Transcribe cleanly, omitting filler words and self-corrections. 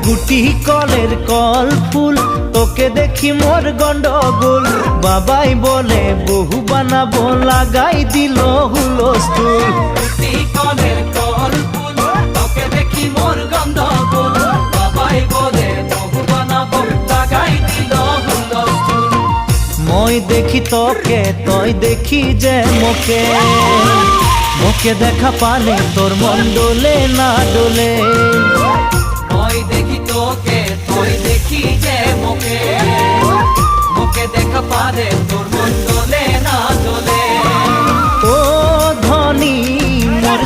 গুটি কলের কল ফুল তোকে দেখি মোর গন্ডগোল বাবাই বলে বহু বানাবো লাগাই দিল হুলস্থুল গুটি কলের কল ফুল তোকে দেখি মোর গন্ডগোল বাবাই বলে বহু বানাবো লাগাই দিল হুলস্থুল মই দেখি তোকে তই দেখি যে মোকে মোকে দেখা পালে তোর মন ডোলে না ডোলে মই দেখি তোকে তুই দেখি যে মোকে মোকে দেখা পারে তোর মন দোলে না দোলে ও ধনী মোর